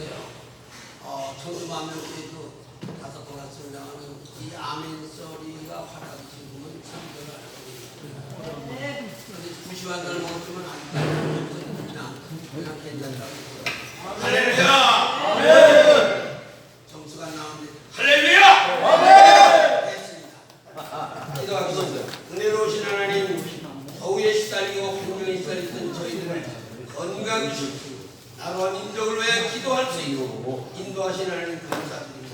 그래서요. 청주만명교회도 5번 왔습니다만 이 아멘 소리가 화답이 지금은 참여를 하고 있습니다. 무시한 걸 먹으면 안 돼. 그냥 괜찮다고. 할렐루야! 점수가 나오는데 할렐루야! 됐습니다. 기도하겠습니다. 은혜로우신 하나님, 더위에 시달리고 환경에 시달리던 저희들을 건강히 주시고 나라와 민족을 위해 기도할 수 있고 인도하신 하나님 감사드립니다.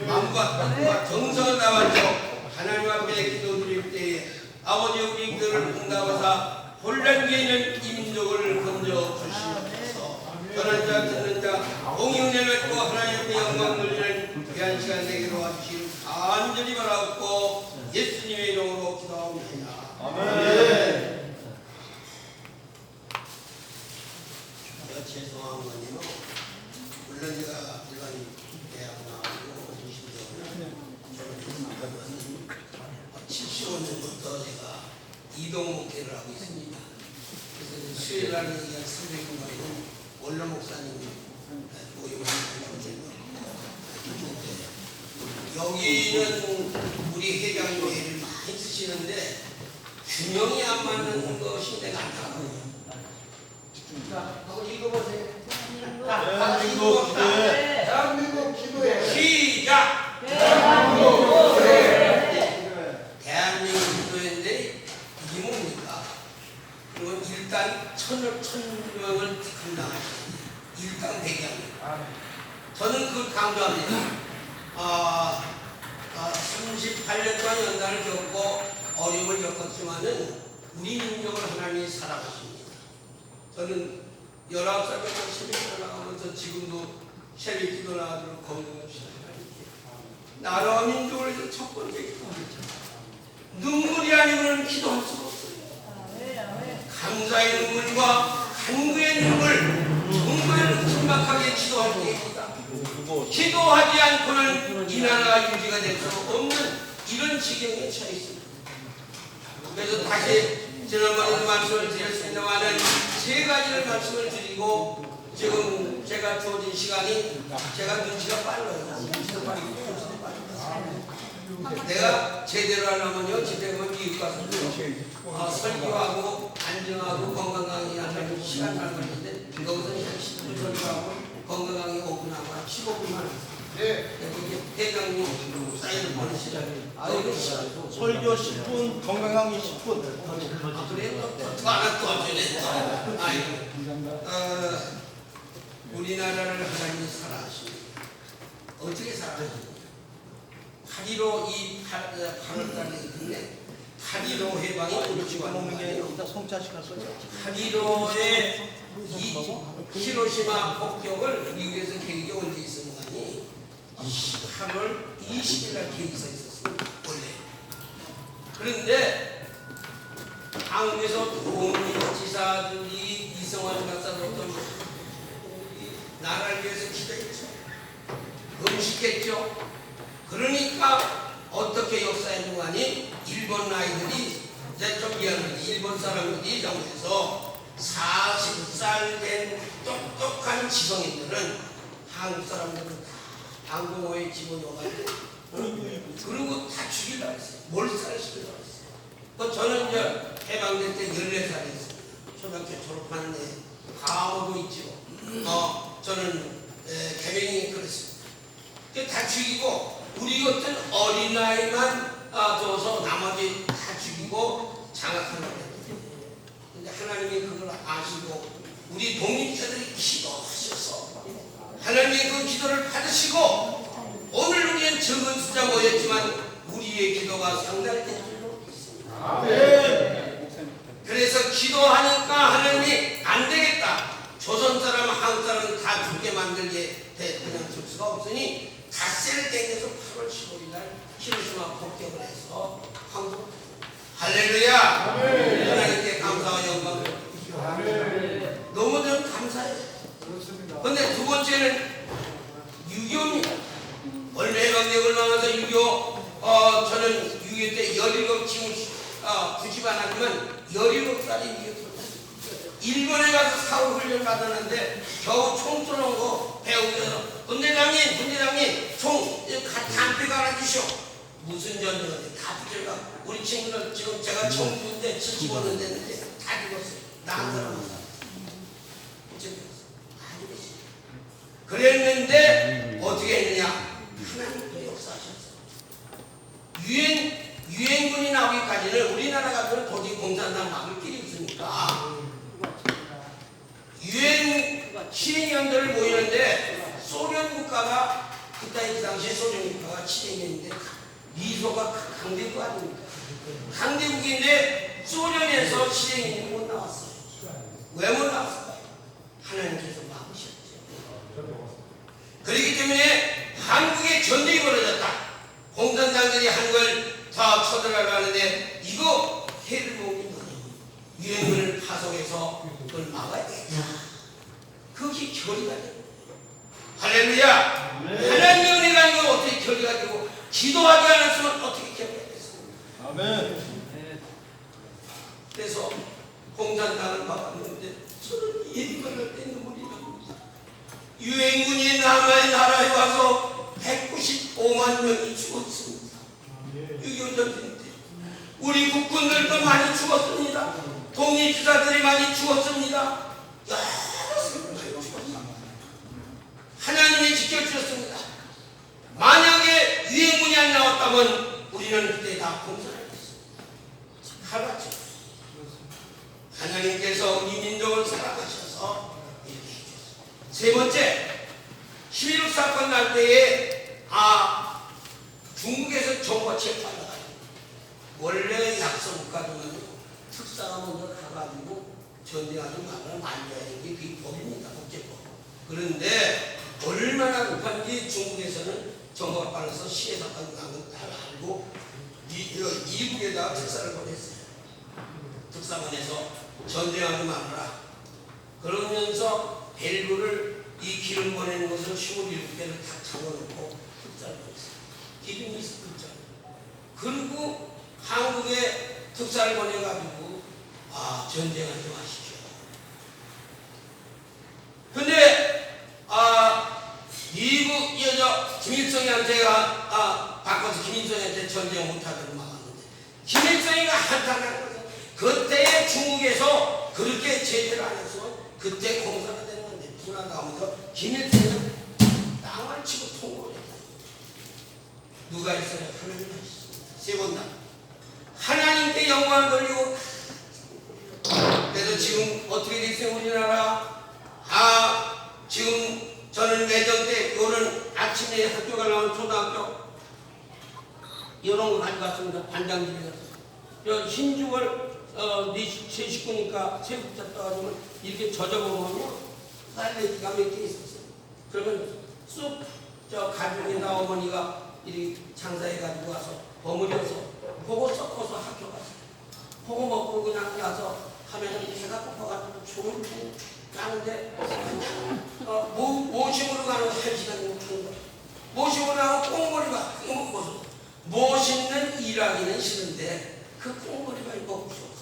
마음과 뜻과 정성을 다하여 하나님 앞에 기도드릴 때에 아버지 우리 기도를 응답하사 혼란 위에 있는 이 민족을 건져 주시옵소서. 전한 자 듣는 자 공의 은혜를 받고 하나님 앞에 영광 돌리는 귀한 시간 되기로 와주시길 간절히 바라옵고 예수님의 이름으로 기도합니다. 아멘. 제가 죄송한 거는요, 물론 제가 일반 대학 나오고 75년부터 제가 이동 목회를 하고 있습니다. 그래서 수요일날 얘기한 선생님과는 원로 목사님 모임을 여기는 우리 회장님을 많이 쓰시는데 균형이 안 맞는 것이 내가 안타까워요. 자, 한번 읽어보세요. 대한민국 기도회 시작! 대한민국 기도회인데 이게 뭡니까? 그리고 일단 천명을 감당하시는 일당 대기합니다. 저는 그걸 강조합니다. 38년 동안 연단을 겪고 어려움을 겪었지만은 우리 민족을 하나님이 사랑하십니다. 저는 19살 때부터 새벽 기도 나가면서 지금도 새벽 기도 나가도록 건강합시다. 나라와 민족을 위해서 첫 번째 기도하죠. 눈물이 아니고는 기도할 수가 없어요. 감사의 눈물과 간구의 눈물, 정말 긴박하게 기도할 때입니다. 기도하지 않고는 이 나라가 유지가 될 수 없는 이런 지경에 처해 있습니다. 그래서 다시 지난번에도 말씀을 드렸습니다만은 세 가지를 말씀을 드리고 지금 제가 주어진 시간이 제가 눈치가 빨라요. 눈치가 빠르고 내가 제대로 하려면요 집에 가면 미국 가서 설교하고 안정하고 건강하게 하려면 시간 잘 걸리는데 여기서 한 10분 설교하고 건강하게 5분하고 한 15분만 회장님 사인을 보내시라고 설교 10분, 건강하게 10분. 그래요? 또 하나 또 하시네. 우리나라를 하나님이 사랑하십니다. 어떻게 사랑하십니까? 8.15 이 8월달에 있는데 8.15 해방이 오르지고 하는 거예요. 8.15의 히로시마 폭격을 미국에서 계획이 언제 있었는가니 8월 20일 날 계획이 서 있었습니다. 원래. 그런데 한국에서 동지사들이 이성환 박사로부터 나라를 위해서 기도했죠. 음식했죠. 그러니까 어떻게 역사했는가니 일본 아이들이 이제 좀 미안한데 일본 사람들이 영국에서 40살 된 똑똑한 지성인들은 한국 사람들은 항공호에 집어넣어가지고 그리고 다 죽이려고 했어요. 몰살을 시키려고 했어요. 저는 이제 해방될 때 14살이었습니다. 초등학교 졸업하는데 감옥도 있죠. 저는 개명이 그랬습니다. 다 죽이고 우리 같은 어린아이만 줘서 나머지 다 죽이고 장악하려고 했거든요. 근데 하나님이 그걸 아시고 우리 독립자들이 기도하셔서 하나님이 그 기도를 받으시고 오늘 우리는 적은 숫자 모였지만 우리의 기도가 상달된 줄로 믿습니다. 그래서 기도하니까 하나님이 안 되겠다. 조선 사람, 한국 사람 다 죽게 만들게 그냥 줄 수가 없으니 닷새를 땡겨서 8월 15일 날 히로시마 폭격을 해서 한국 할렐루야! 하나님께 감사와 영광을 드립니다. 너무 좀 감사해요. 그런데 두 번째는 6.25입니다. 얼마 해방되고 나서 6.25 저는 6.25 때 17 90 안 하지만 17살이 일본에 가서 사후 훈련 받았는데 겨우 총 쏘는 거 배우면서 우리 친구들 지금 제가 청주인데 75년 됐는데 다 죽었어요. 나 한 사람만 다 죽었어요. 그랬는데 어떻게 했느냐? 하나님도 역사하셨어요. 유엔군이 나오기까지는 우리나라가 도저히 공산당 막을 길이 없으니까 유엔 시행연대를 모이는데 소련 국가가 그때 그 당시에 소련 국가가 치행했는데 미소가 강대국 아닙니까? 강대국인데 소련에서 시행이 못 나왔어요. 왜 못 나왔을까요? 하나님께서 막으셨죠. 그렇기 때문에 한국에 전쟁이 벌어졌다. 공산당들이 한 걸 다 쳐들어가는데 이거 해를 보기 유엔군을 파송해서 그걸 막아야 되겠다. 그게 결의가 되는 거예요. 할렐루야. 하나님의 은혜가 이거 어떻게 결의가 되고 기도하지 않았으면 어떻게 결의가 됐습니까? 아멘. 그래서 공산당을 막았는데 저는 일이 걸릴 때 눈물이 납니다. 유엔군이 남의 나라에 와서 195만 명이 죽었습니다. 6.25 전쟁 때 우리 국군들도 많이 죽었습니다. 독립기사들이 많이 죽었습니다. 여러 사람이 많이 죽었습니다. 하나님이 지켜주셨습니다. 만약에 유엔군이 안 나왔다면 우리는 그때 다 공산을 했습니다. 하루아침 하나님께서 우리 민족을 사랑하셔서 이렇게 해주셨습니다. 세 번째, 11.6 사건 날 때에 중국에서 정부가 체포하다가 원래 약속 가지고는 특사가 먼저 가가지고 전쟁하지 말아라 말려야 하는 게 그게 법입니다. 국제법. 그런데 얼마나 급한지 중국에서는 정부가 빨라서 시해 사건이 난걸 다 알고 이북에다가 특사를 보냈어요. 특사관에서 전쟁하지 말아라. 그러면서 밸브를 이 기름 보내는 것을 27개를 다 잡아놓고 특사를 보냈어요. 기름이 있었죠. 그리고 한국에 특사를 보내가지고 전쟁하지 마시죠. 근데 미국 여자 김일성이한테가 바꿔서 김일성한테 전쟁 못하도록 막았는데 김일성이가 한탄하는 거죠. 그때 중국에서 그렇게 제재를 안 했으면 그때 공사가 되는 건데 불안하면서 김일성은 땅을 치고 통보를 했다. 누가 있어요? 하나님 하셨습니다. 세 번 다. 하나님께 영광을 돌리고 그래서 지금 어떻게 됐어요? 우리나라 지금 저는 매정 때 요런 아침에 학교 가려면 초등학교 이런 거 가져갔습니다. 반장집에 가서 흰죽을 제 식구니까 세 국자 떠가지고 이렇게 젖어보면 딸내기가 몇 개 있었어요. 그러면 쑥 가족이나 어머니가 이렇게 장사해가지고 와서 버무려서 그거 섞어서 학교 갔어요. 그거 먹고 그냥 가서 하면은 배가 고파가지고 좋은 거 가는데 모심으로 가는 1시간이면 가는 거예요. 모심으로 가고 꽁머리가 먹고서 멋있는 일하기는 싫은데 그 꽁머리가 먹고 싶어서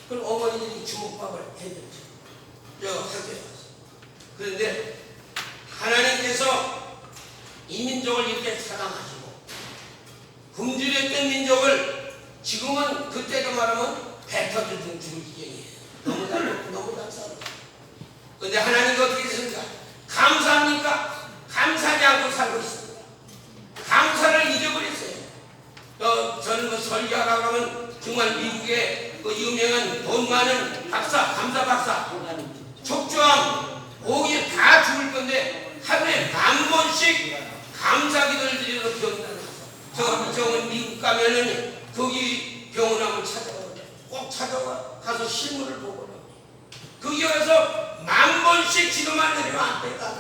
그럼 어머니들이 주먹밥을 해줬죠. 저 학교에 가서. 그런데 하나님께서 이 민족을 이렇게 사랑하시고 굶주렸던 민족을 지금은 그때도 말하면 배 터져 죽을 지경이에요. 너무 잘 너무 잘 살아. 그런데 하나님이 어떻게 했습니까? 감사합니까? 감사하지 않고 살고 있습니다. 감사를 잊어버렸어요. 저는 설교하라고 하면 정말 미국의 유명한 돈 많은 박사, 감사 박사, 족저함, 오기 다 죽을 건데 하루에 10,000번씩 감사기도를 드려서 병이 나서 저는 미국 가면은 거기 병원 한번 찾아가거든요. 꼭 찾아가 가서 실물을 보고 거기 가서 10,000번씩 기도만 드리면 안 된다.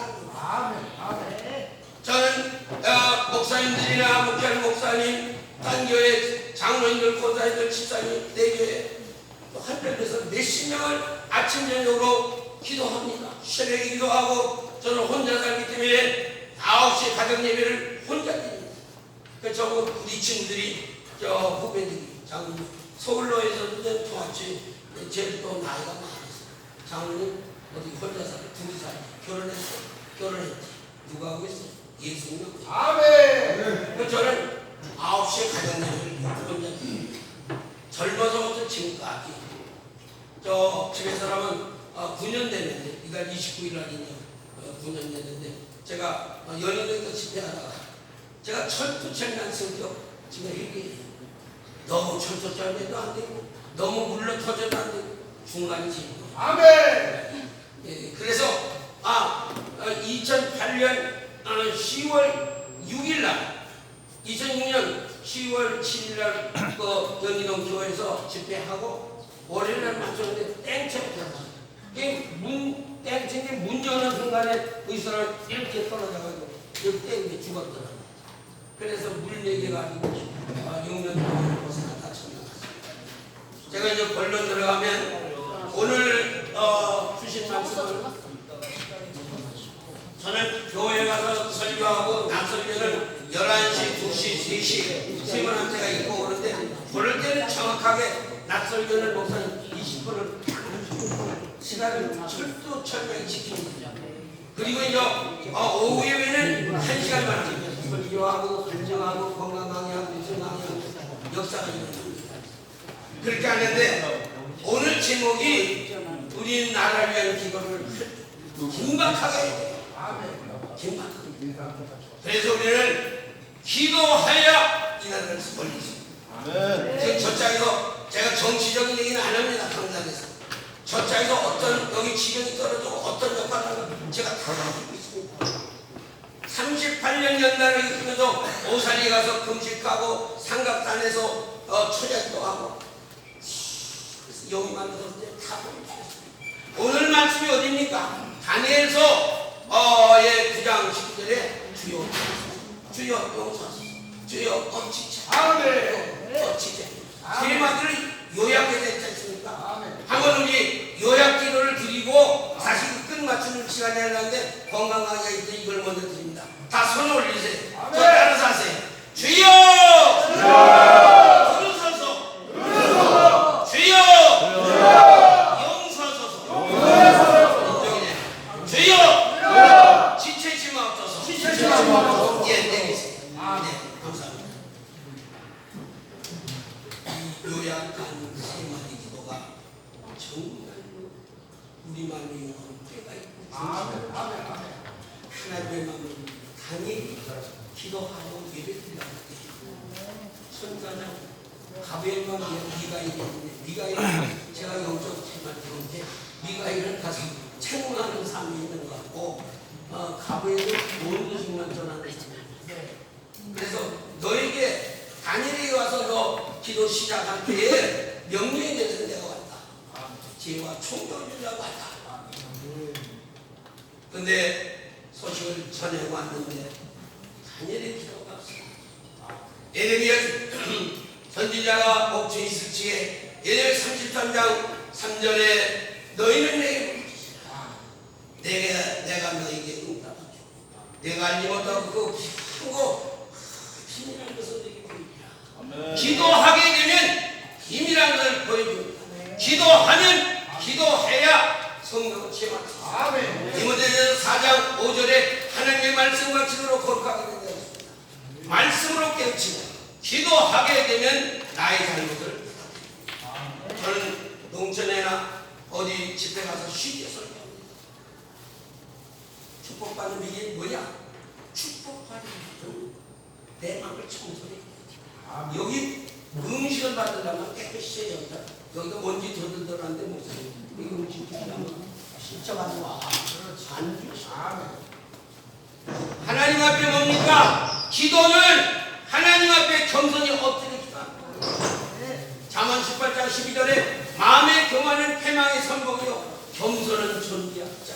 저는 목사님들이나 목사님, 목사님, 딴 교회 장로님들, 권사님들, 집사님, 내 교회 한편에서 몇십 명을 아침 저녁으로 기도합니다. 새벽에 기도하고 저는 혼자 살기 때문에 9시에 가정 예배를 혼자 드립니다. 그래서 우리 친구들이 후배들이 장로님 서울로에서도 도왔지 제주도 나이가 많았어요. 장로님 어디 혼자 살고 둘이 살고 결혼했지. 누가 하고 있어요? 예수님. 아멘. 그래서 저는 9시에 가정 예배를 혼자 드립니다. 저 집에 사람은 9년 됐는데 이달 29일 날이냐 9년 됐는데 제가 연인들도 집회하다가 제가 철두철미한 성격 지금 얘기해요. 너무 철두철미도 안 되고 너무 물러터져도 안 되고 중간이지. 아멘. 예, 그래서 2008년 10월 6일 날 2006년 10월 7일 날 연희동 교회에서 집회하고 월요일 날 맞췄는데 땡처럼 들어갔어요. 땡처인데 문 여는 순간에 의사를 이렇게 떨어져가지고 이렇게 죽었더라고요. 그래서 물 먹여가지고 6년 동안 벗어났다 쳤나갔어요. 제가 이제 본론 들어가면 오늘 주신 말씀을 저는 교회 가서 설교하고 낮설교는 11시, 2시, 3시 세 번 한 때가 있고 그런데 그럴 때는 정확하게 낮설교는 목사님 20분을 시간을 철두철미하게 지킵니다. 그리고 이제 오후 예배는 1시간만 합니다. 설교하고 간증하고 건강강의하고 무슨강의하고 역사가 일어납니다. 그렇게 하는데 오늘 제목이 우리 나라를 위한 기도를 긴박하게 해요. 긴박하게. 그래서 우리는 기도하여 이 나라를 올릴 수 있습니다. 지금 저짝에서 제가 정치적인 얘기는 안 합니다. 강단에서 저짝에서 어떤 여기 지경이 떨어지고 어떤 역할을 하는 제가 다 알고 있습니다. 38년 연단을 겪으면서 오산에 가서 금식하고 삼각산에서 초자기도 하고 여기 만나서 다 보여주셨습니다. 오늘 말씀이 어디입니까? 다니엘서 9장 10절에 주여 용서하소서 주여 얹히자 얹히자 세 마디를 요약해서 했지 않습니까? 한번 우리 요약 기도를 드리고 다시 끝 맞추는 시간이 하려는데 건강하게 있을 때 이걸 먼저 드립니다. 다 손 올리세요. 저 따라서 하세요. 주여 부르소서 주여 용서하소서 인정이네. 주여 지체지 마옵소서. 예, 내리세요. 네, 감사합니다. 요약한 세 마디 기도가 정말로 우리 마음에 영원한 때가 있고 하나님의 마음을 강히 기도하고 예배드리라고 때 선가장 가벨만 미가일이었는데 미가일은 제가 영적 책만 들었는데 미가일은 가서 채용하는 삶이 있는 것 같고 가벨은 모르는 전하는 거잖아요. 그래서 너에게 다니엘이 와서 너 기도 시작할 때에 명령이 내려서 내가 왔다. 지혜와 총명을 주려고 왔다. 근데 소식을 전해 왔는데 다니엘의 기도가 없습니다. 예레미야 선지자가 목초에 있을 지에 예레미야 33장 3절에 너희는 내게 물으시라. 내가 너에게 응답하게. 내가 알지 못하고 그 크고 비밀한 것을 너에게 보이리라. 기도하게 되면 비밀한 것을 보여줍니다. 기도하면 기도해야 성령을 체험합니다. 디모데전서 4장 5절에 하나님의 말씀과 기도로 거룩하게 된다. 말씀으로 깨우치고 기도하게 되면 나의 잘못을 부탁드립니다. 저는 농촌에나 어디 집회 가서 쉽게 설교합니다. 축복받는 비결이 뭐냐? 축복받는 비결은 내 마음을 청소해. 여기 음식을 받으려면 깨끗이 해야 된다. 여기가 먼지 더들더란데 목사님 이 음식 주시면 진짜 가져와. 안 주시. 하나님 앞에 뭡니까? 기도는 하나님 앞에 겸손히 엎드려 기도하는 거예요. 잠언 18장 12절에 마음의 교만은 패망의 선봉이요 겸손은 존귀한 자.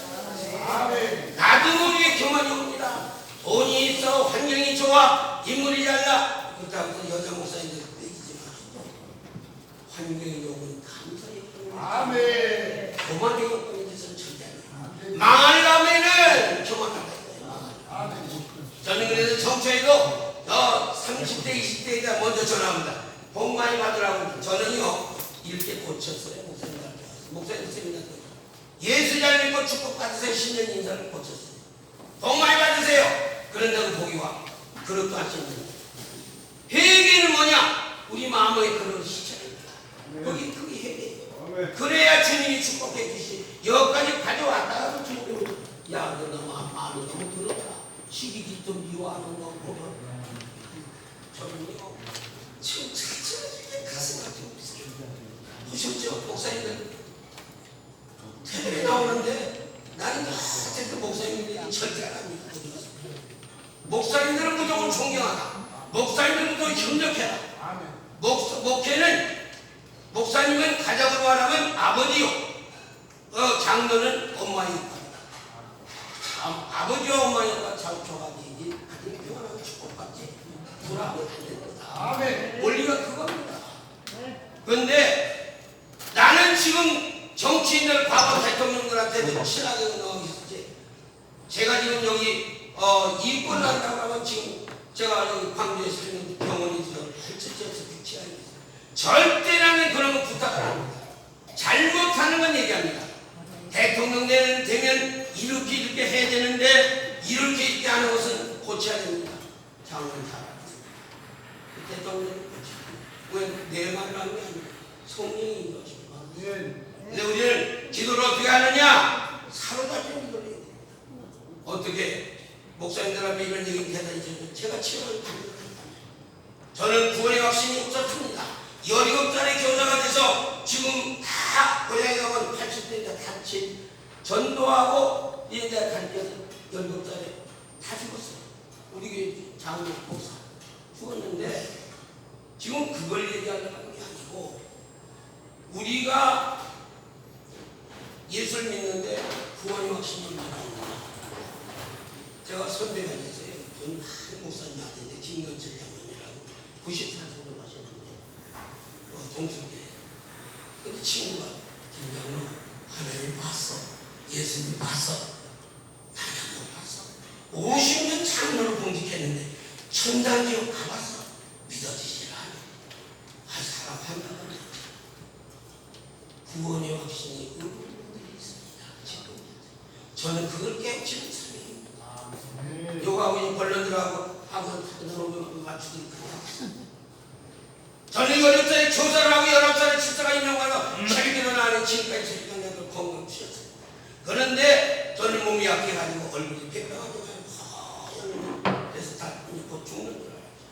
나도 모르게 교만이 옵니다. 돈이 있어 환경이 좋아 인물이 잘나 그렇다고 해서 여자 목사님들 빼기지 마시고 환경의 요구는 감사의 요구는 교만의 요구는 것은 절대 아니에요. 망하려면은 교만하다. 저는 그래서 정초에도 30대 20대에다 먼저 전화합니다. 복 많이 받으라고. 저는요 이렇게 고쳤어요. 목사님한테 목사님 세미나때 예수 잘 믿고 축복 받으세요. 10년 인사를 고쳤어요. 복 많이 받으세요. 그런다고 복이 와. 그릇도 안 씻는다. 회개는 뭐냐? 우리 마음의 그릇을 씻어야 된다. 그게 회개예요. 그래야 주님이 축복해 주시. 여기까지 가져왔다가도 주님이 야, 너 너무 마음이 너무 들어라. 시기 깃든 미워하는 거 보면 저는요 지금 자체적인 가슴 같은 거 있어요. 보셨죠? 목사님들 TV에 나오는데 나는 어쨌든 목사님들이 절대 안 합니다. 목사님들은 무조건 존경하라. 목사님들은 무조건 협력해라. 목사님은 가정으로 말하면 아버지요, 장로는 엄마이고 아버지와 엄마가 조합이지 가정이 평안하고 축복받지 불화하면 안 됩니다. 원리가 그겁니다. 그런데 나는 지금 정치인들 과거 대통령들한테도 친하게 나오고 있었지. 제가 지금 여기 이권 난다고 하면 지금 제가 여기 광주에 사는 병원에서 헬스장에서 비치하고 있어요. 절대 나는 그런 거 부탁 안 합니다. 잘못하는 건 얘기합니다. 대통령 되면 이렇게 해야 되는데 이렇게 하는 것은 고쳐야 됩니다. 장로는 잘 알았습니다. 대통령은 고쳐야 됩니다. 왜 내 말을 하는 게 아니라 성령인 것입니다. 근데 우리는 기도를 어떻게 하느냐? 사로잡히는 기도를 해야 됩니다. 어떻게 목사님들 앞에 이런 얘기 대단히 제가 치료를 받는 저는 구원의 확신이 없었습니다. 17살의 교사가 돼서 지금 다 고향에 가면 80대인데 같이 전도하고 이제 가르쳐서 17살에 다 죽었어요. 우리 교회 장로 목사 죽었는데 지금 그걸 얘기하려고 하는 게 아니고 우리가 예수를 믿는데 구원의 확신이 있는 겁니다. 제가 선배가 있어요. 전 목사님한테 김건철 장로님이라고 90살 돌아가셨는데 동성계. 근데 친구가 김장로 하나님 봤어. 예수님 봤어. 나는 못 봤어. 50년 장로를 공직했는데 천당지옥 가봤어. 믿어지질 않아. 사람 한다고 구원의 확신이 의문들이 있습니다. 지금 저는 그걸 깨우치는 사람입니다. 요거하고 벌러들하고 하고 맞추기 그냥 저는 17살에 교사를 하고 19살에 집사가 임명하고 자기들은 안에 지금까지 설명해도 건강 취했어요. 그런데 저는 몸이 약해가지고 얼굴이 폐병하고 하얀 그래서 다 곧 죽는 줄 알았죠.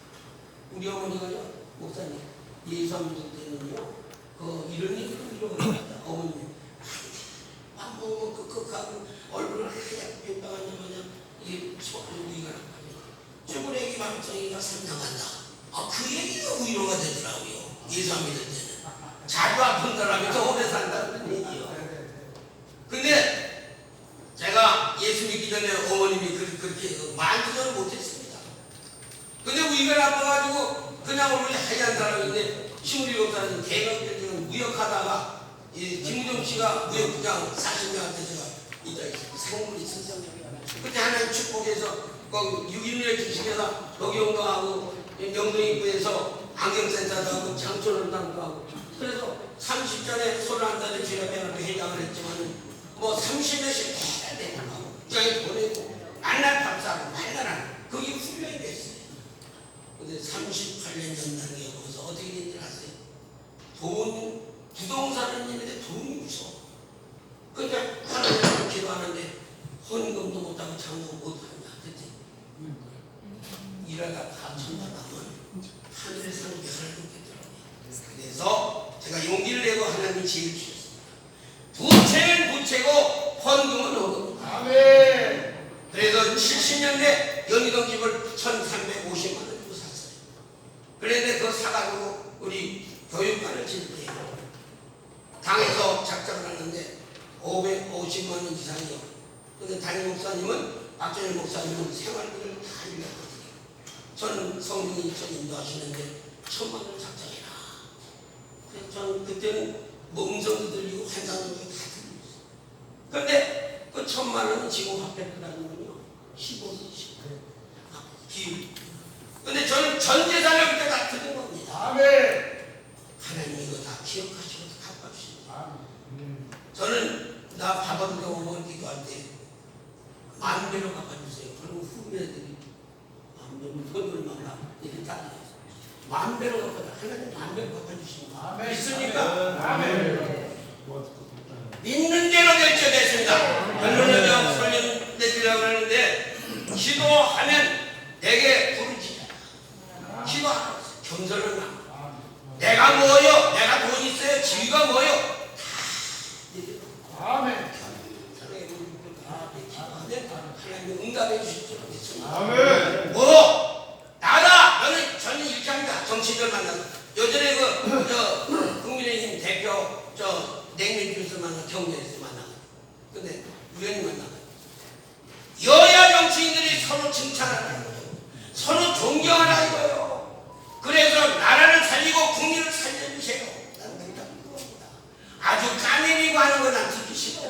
우리 어머니가요, 목사님 예수 믿을 때는요 이런 얘기를 이러고 어머니 밥 먹으면 끄끄하고 얼굴을 하얗게 폐병하냐마냐 이게 우리가 쭈구레기 방송이가 상당한다. 그 얘기가 위로가 되더라고요. 예수 안 믿을 때는. 자주 아픈 사람이 더 오래 산다는 얘기요. 근데 제가 예수 믿기 전에 어머님이 그렇게 만지를 못했습니다. 근데 우리가 나빠가지고 그냥 얼굴이 하얀 사람인데 27살인 대학교 지금 무역하다가 김우정 씨가 무역부장 40명한테 제가 이제 생물이 있었어요. 그때 하나님 축복해서 6.16에 주식에서 녹용도 하고 영동입구에서 안경센터도 하고 장촌원당도 하고 그래서 30전에 31살에 주력해놓고 회장을 했지만 뭐 30몇씩 해야 되고 저기 보내고 만날 밥사고 만나라 그게 훈련이 됐어요. 근데 38년 전단계에 거기서 어떻게 된지 아세요? 부동산은 있는데 돈이 무서워. 그러니까 하나님을 기도하는데 헌금도 못하고 장도 못하냐 그랬지. 일하다 다 천만하면 하늘에서 별을 긋겠더라고요. 그래서 제가 용기를 내고 하나님이 지혜를 주셨습니다. 부채는 부채고 헌금은 헌금입니다. 아멘. 그래서 70년대 연희동 집을 1,350만 원 주고 샀어요. 그런데 그거 사가지고 우리 교육관을 질 때 당에서 작작을 하는데 550만 원 이상이요. 근데 담임 목사님은 박정일 목사님은 생활비를 다 일렀거든요. 저는 성령이 저 인도하시는데 1,000만 원을 작작해라. 그래서 저는 그때는 뭐 음성도 들리고 환상도 다 들렸어요. 그런데 그 1,000만 원은 지금 화폐를 가지고요 15년 15년 기울. 근데 저는 전 재산을 그때 다 드린 겁니다. 아멘. 하나님 이거 다 기억하시고 갚아주십니다. 저는 나 밥 얻으러 오면 기도할 때 만배로 갚아주세요. 그리고 후배들이 돈을 만나 이렇게 다 만배로 갚아줘. 하나님 만배로 갚아주십니다. 아멘. 믿습니까? 아멘. 기도하면 내게 부르짖어라. 기도하라. 겸손을 나. 내가 뭐요? 내가 돈 있어요? 지위가 뭐요? 다 아멘. 하나님 응답해 주실 줄 믿습니다. 아멘. 나다! 저는 이렇게 합니다. 정치인들 만나서. 요전에 국민의힘 대표, 냉면주스 만나, 경제에서 만나. 근데 우연히 만나. 여야 정치인들이 서로 칭찬하라 이거예요. 서로 존경하라 이거예요. 그래서 나라를 살리고 국민을 살려주세요. 나는 그렇게 합니다. 아주 까내리고 하는 건 난 듣기 싫어.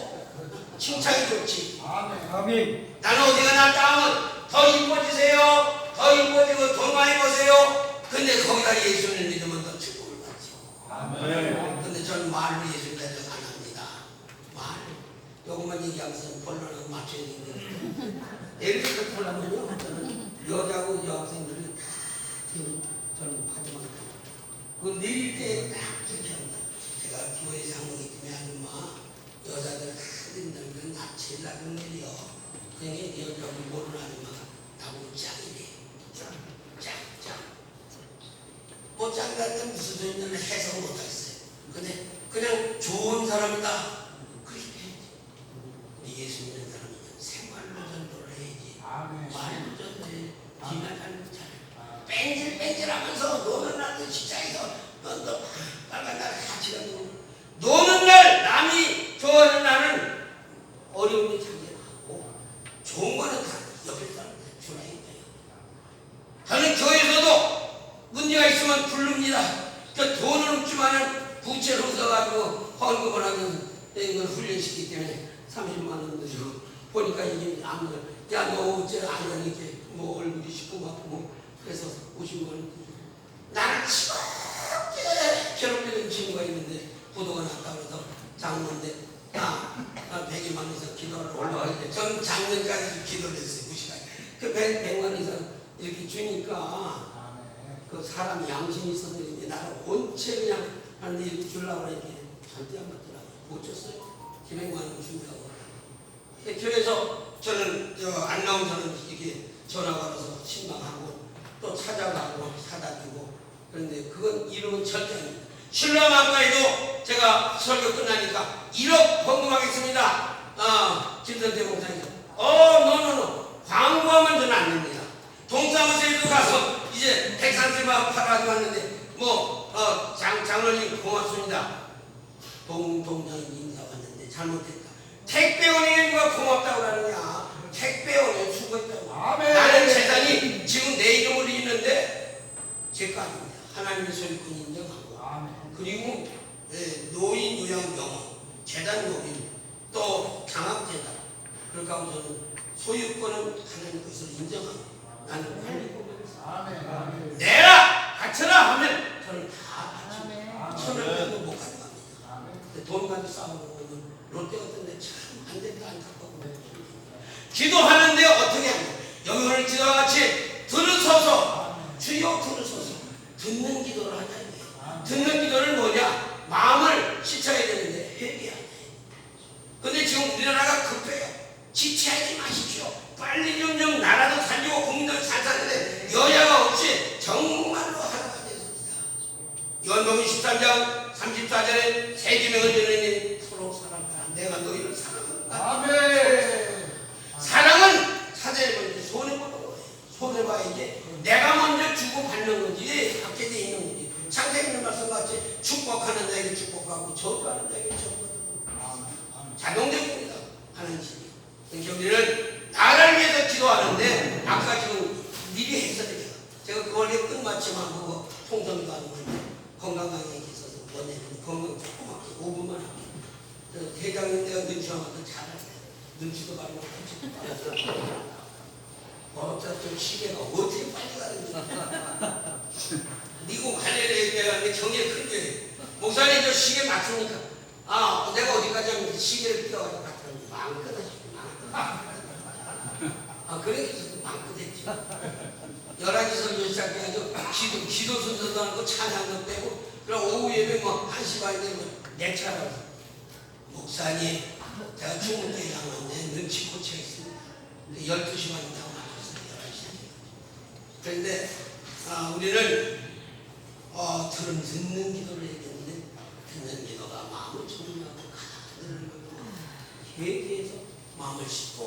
칭찬이 좋지. 아멘. 나는 어디 가나 따면 더 이뻐지세요. 더 이뻐지고 돈 많이 버세요. 근데 거기다 예수를 믿으면 더 축복을 받죠. 아멘. 근데 저는 말로 예수 대접 안 합니다. 말. 요것만 얘기하면서 본론은 맞춰야 되는데. 예를 들어서 보려면요. 저는 여자고 여학생들을 다 저는 마지막에 그 내릴 때 딱 그렇게 합니다. 제가 교회 장로기 때문에 아줌마 여자들 다 된다면 나 제일 낮은 일이요. 그냥 여자고 모르는 아줌마가 나보고 짱이래. 짱. 뭐 짱이라는 무슨 소리냐면 해석을 못하겠어요. 근데 그냥 좋은 사람이다. 그렇게 해야지. 우리 예수 믿는 사람은 생활로 전도를 해야지. 말로 전도해. 기만하는 거 잘해. 뺀질뺀질하면서 노는 날도 직장에서 너 빨간 날 같이 가고 노는 날 남이 좋아하는 날은 어려움이 참견하고 좋은 거는 다 옆에 사람한테 주라 했어요. 저는 교회에서도 문제가 있으면 부릅니다. 그러니까 돈은 없지만은 부채로 써가지고 헌금을 하면 이걸 훈련시키기 때문에 30만 원 넣어주고 보니까 이게 아무나 야너 어째 안 하니까 뭐 얼굴이 시커멓고 그래서 50만 원 주고 나는 치겁게 괴롭히는 친구가 있는데 부도가 났다 그래서 장로인데 나 100만 원 이상 기도를 올라가는데 전 작년까지 기도를 했어요. 무시하게. 그 100만 원 이상 이렇게 주니까 그 사람 양심이 있어서 이제 나를 온체 그냥 하는데 이렇게 주려고 하니까 절대 안 받더라고요. 못 줬어요. 200만 원 준다고. 그래서 저는 안 나온 저는 이렇게 전화가 와서 신망하고 또 찾아가고 사다 주고 그런데 그건 이름은 절대 아닙니다. 신라만가에도 제가 설교 끝나니까 1억 헌금하겠습니다. 김선태 목사님. 노. 광고하면 저는 안 됩니다. 동사무소에도 가서 이제 130만 팔아가지고 왔는데 장로님 고맙습니다. 동장님 인사 왔는데 잘못했다. 택배원에게 누가 고맙다고 그러느냐. 택배원에 수고했다고. 나는 재산이 지금 내 이름으로 있는데 제 거 아닙니다. 하나님의 소유권 인정하고 그리고 노인 요양병원 재단 노인 또 장학재단 그렇게 하고 저는 소유권은 하나님 것을 인정하고 나는 관리권을 내라 바쳐라 하면 저는 다 바칩니다. 1,000원도 못 가져갑니다. 돈 가지고 싸우는 롯데 같은 데 참 안 된다 안타까워. 기도하는데 어떻게 합니까? 여기 오늘 기도와 같이 들으소서 주여 들으소서 듣는 기도를 하자 이거예요. 듣는 기도는 뭐냐? 마음을 씻어야 되는데 회개해야 돼. 근데 지금 우리나라가 급해요. 지체하지 마십시오. 빨리 좀 나라도 살리고 국민들 잘 사는데 여야가 없이 정말로 하나가 되었습니다. 요한복음 13장 34절에 세 계명을 전하니 서로 사랑하라. 내가 너희를 사랑한다. 아멘. 사랑은 사자에 먼저 손해보는 거예요. 손해봐야지. 내가 먼저 주고 받는 거지 받게 돼 있는 거지. 창세기 말씀 같이 축복하는 자에게 축복하고 저주하는 자에게 저주하는 자동적입니다. 하나님이. 그러니까 우리는 나라를 위해서 기도하는데 아까 지금 미리 했어요. 제가 그 원래 끝마치만 하고 통성도 하는 건데 건강하게 있어서 뭐냐면 건강 조그맣게 5분만 하고 대장님 내가 눈치 하면 잘하세요. 눈치도 말고 저 시계가 어떻게 빨리 가는지 미국 할례를 얘기하는데 경계 큰게 목사님 저 시계 맞춥니까? 내가 어디까지 하면 시계를 끼워가지고 갔더니 망거다. 그래 망거됐죠. 11시 설교 시작해가지고 기도 순서도 하고 찬양도 빼고 그럼 오후 예배 1시 반에 되면 내 차라고 목사님 제가 주문대에 나왔는데 눈치 고쳐있습니다. 12시 반에 나와서 그런데 우리는 듣는 기도를 해야 되는데 듣는 기도가 마음을 정리하고 가슴을 회개해서 마음을 씻고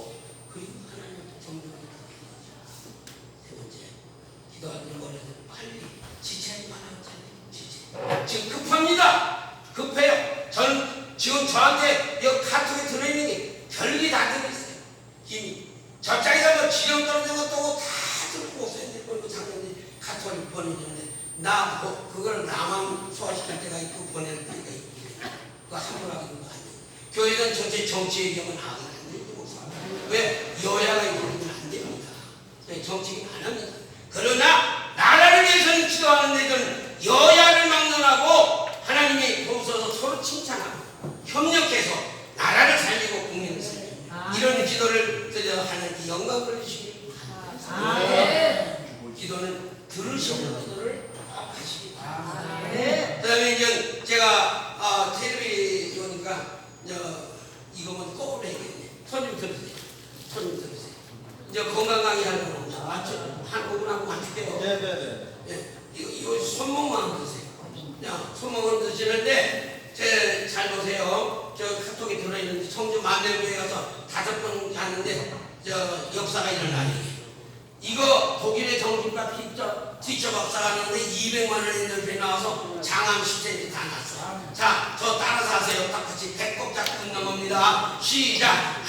그리고 하나님께 정리하고 세 번째 기도하는 거에서 빨리 지체하지 말아요. 지금 급합니다. 급해요. 저는 지금 저한테 이 카톡에 들어있는 게 별게 다 들어있어요. 힘이 저짝에서 뭐 지령 떨어진 것도 오고 다 들고 오세요. 그리고 작년에 카톡을 보내주는데 그걸 나만 소화시킬 때가 있고 보내는 때가 있고 그거 함부로 하는 거 아니에요. 교회는 전체 정치 얘기하면 하면 안 되고 왜 여야가 이러면 안 됩니다. 정치는 안 합니다. 그러나 나라를 위해서는 기도하는데 저는 여야를 막론하고 하나님이 도우셔서 서로 칭찬하고 협력해서 나라를 살리고 국민을 살리고 이런 기도를 드려 하나님께 영광 돌리시기 바랍니다. 기도는 들으시는 기도를 하시기 바랍니다. 그다음에 이제 제가 텔레비 오니까 이거만 꼭 해야겠네. 손님 들으세요. 손님 들으세요. 이제 건강 강의 하는 겁니다. 한 5분 하고 맞출게요. 네네네. 예, 이거 손목만 드세요. 손목은 드시는데 잘 보세요. 저 카톡에 들어있는 성주 만대교회 가서 5번 갔는데 역사가 일어나요. 이거 독일의 정신과 티처 박사가 하는데 200만 원 있는 배 나와서 장암 10cm 다 났어. 자, 저 따라서 하세요. 딱 같이 배꼽 잡고 듣는 겁니다. 시작.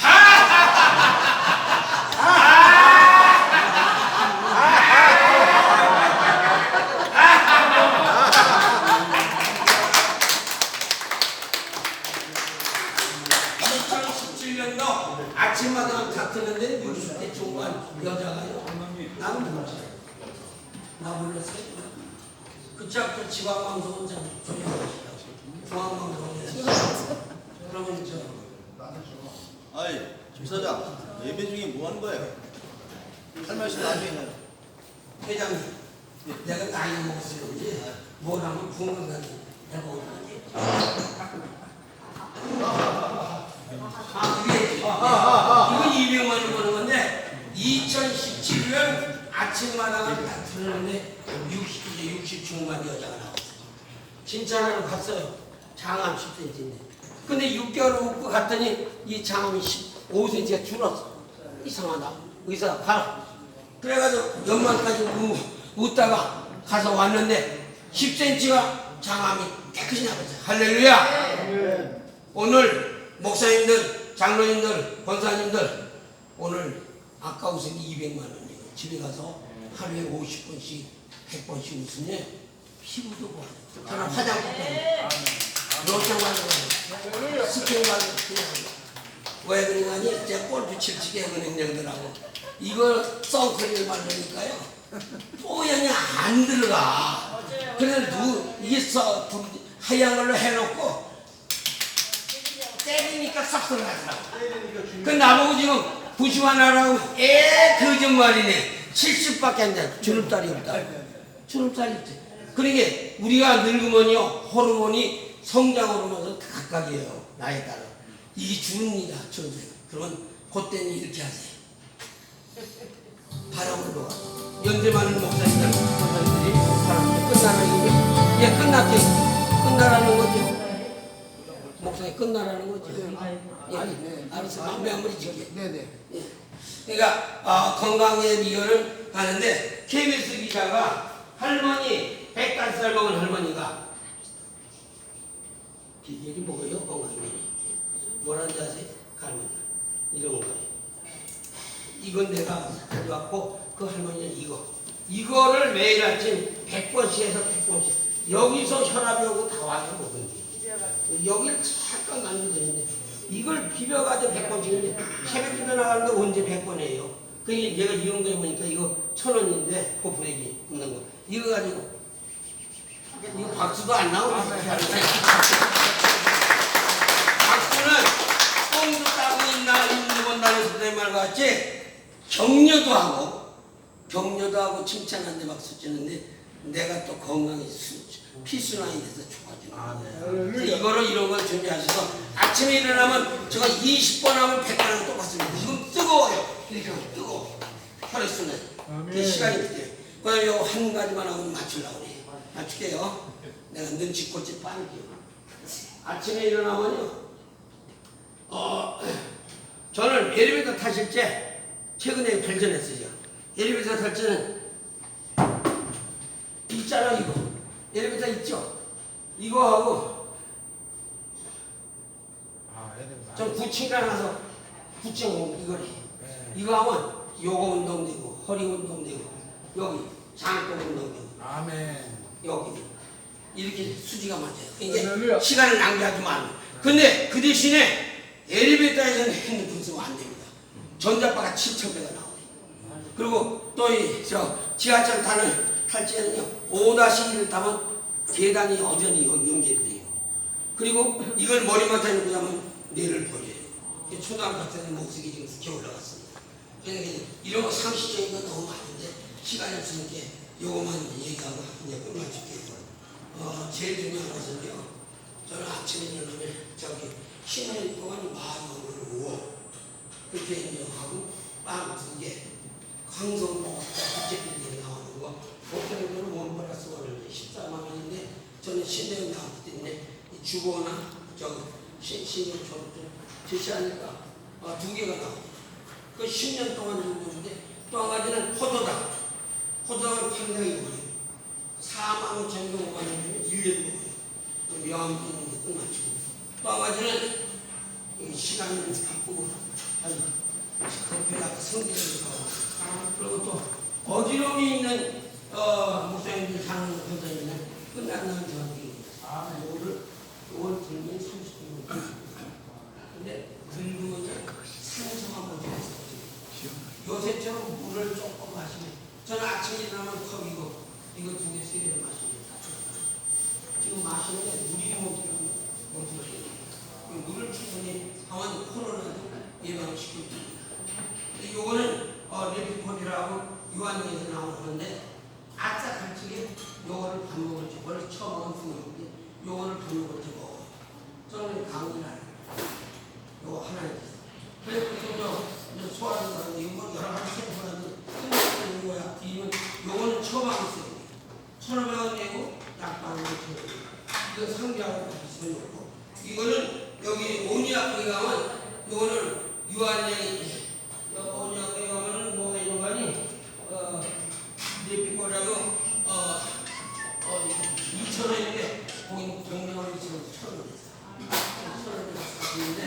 아침마다 다 듣는데 60대 중반 여자가요. 나는 몰랐어요. 나 몰랐어요. 그 지방방송은 참 조용하시다고. 중앙방송에서. 그러면 아이, 김 사장, 예배 중에 뭐 하는 거예요? 할 말씀 나중에 해요. 회장님, 내가 나이 먹었을 건지 뭘 하면 부모님한테 내가 오는지. 이건 200만 원 버는 건데 2017년 아침마당을 딱 들었는데 60 중반 여자가 나왔어요. 진짜로 갔어요. 장암 10cm인데. 근데 6개월 묵고 갔더니 이 장암이 15cm가 줄었어. 이상하다. 의사가 가라. 그래가지고 연말까지 웃다가 가서 왔는데 10cm가 장암이 깨끗이 나갔어요. 할렐루야. 오늘 목사님들, 장로님들, 권사님들 오늘 아까우신 200만 원이에요. 집에 가서 하루에 50번씩 100번씩 웃으면 피부도 좋아요. 저는 화장도 해요. 로션 바르고 스킨 바르고 왜 그러냐니 제가 골프 칠치게 은행장들하고 이걸 선크림을 바르니까요 뽀얀이 안 들어가. 그래서 이게 하얀 걸로 해놓고 때리니까 싹 들어가더라고. 그 나보고 지금 90 하나라고 거짓말이네. 70밖에 안 돼. 주름살이 없다. 주름살이 없지. 그러니까 우리가 늙으면요 호르몬이 성장 호르몬은 각각이에요. 나이에 따라. 이게 주릅니다. 그러면 그때는 이렇게 하세요. 바람을 놓아. 연세 많은 목사님들, 목사님들이 바람을 끝나라는 게 끝났지. 끝나라는 거죠. 목사님 끝나라는 거죠. 예, 알았어. 마무리 짓게. 네네. 예. 그러니까 건강의 비결을 하는데 KBS 기자가 할머니 100가지살 먹은 할머니가 비결이 뭐예요? 건강의 비결이 뭐라는지 아세요? 할머니 이런 거예요. 이건 내가 가져왔고 그 할머니는 이거를 매일 아침 100번씩 해서 100번씩 여기서 혈압이 오고 다 와요 먹은 게. 여기를 잠깐 놔두면 되는데 이걸 비벼가지고 100번씩인데 새벽 기도 나가는데 언제 100번이에요. 그게 얘가 이런 거 보니까 이거 1,000원인데 고프레기 있는 거 이거 가지고 이거 박수도 안 나오네. 박수는 똥도 따고 있는 본다는 선생님 말 같이 격려도 하고 칭찬하는데 박수 치는데 내가 또 건강이 피순환이 돼서 좋아지는 거예요. 이거를 이런 걸 준비하셔서 아침에 일어나면 제가 20번 하면 100번 하면 똑같습니다. 지금 뜨거워요. 이렇게 하면 뜨거워. 혈액순환. 그 시간이 필요해요. 그다음에 요거 한 가지만 하고 맞추려고 그래요. 맞출게요. 내가 눈치껏지 빠르게요. 아침에 일어나면요. 저는 엘리베이터 타실 때 최근에 발전했어요. 엘리베이터 탈 때는 있잖아 이거. 엘리베이터 있죠? 이거 하고 좀 9층이라 나서 9층 이거리. 이거 하면 요거 운동되고 허리 운동되고 여기 장도 운동되고 아멘. 여기 이렇게 수지가 맞아요. 이게 시간을 낭비하지 말고. 근데 그 대신에 엘리베이터에서는 핸드폰 쓰면 안 됩니다. 전자파가 7,000배가 나와요. 그리고 또 저 지하철 탈 때는요 5-1을 타면 계단이 여전히 연결이 돼요. 그리고 이걸 머리맡에 놓고 자면 뇌를 버려요. 초등학교 때는 목속이 지금 스켜 올라갔습니다. 그러니까 이런 거 상식적인 건 너무 많은데 시간이 없으니까 요거만 얘기하고 이제 끝마칠게요. 제일 중요한 것은요. 저는 아침에 일어나면 저기 10년 동안 마음을 우어 그렇게 이제 하고 빵 2개 강성모 국제필드에 나오는 거 보통은 원플러스 원을 14만 원인데 저는 신대원 나왔기 때문에 주거나 신대원 졸업증 제시하니까 2개가 나옵니다. 그 10년 동안 주는데 또 한 가지는 포도당. 포도당은 상당히 오래요. 4만 5천 원, 5만 원이면 1년 먹어요. 명함 끊는 게 끝마치고. 또 한 가지는 시간을 바꾸고 급해가 성질을 하고 그리고 또 어지러움이 있는 목사님들 사는 현장에는 끝난다는 저녁입니다. 요걸 들면 30분 근데 긁으면 상처가 먼저 있어요. 요새처럼 물을 조금 마시면 저는 아침에 일어나면 컵 이거 2개, 3개를 마십니다. 지금 마시는 게 물이 못들어요. 물을 충분히 하면 코로나도 예방시킵니다. 요거는 레피폴이라고 유한리에서 나오는 건데 아짜 갈치게 요거를 밥 먹을 때 원래 처음 먹은 풍경인데 요거를 밥 먹을 때 먹어요. 저는 강의를 요거 하나 있어요. 그래서 또 소화된다는 이거 여러 가지 세포라는 생각하는 거야. 이건 요거는 처방이 있어요. 1,500원 내고 약방을 쳐요. 이거 상비하고 비슷한 거고. 이거는 여기 오니아크에 가면 요거는 유한량이 오니아크에 가면은 뭐가 이런 거 아니? 레피콜이라고 2,000원인데 거기 정량을 2,000원 1,000원에 샀는데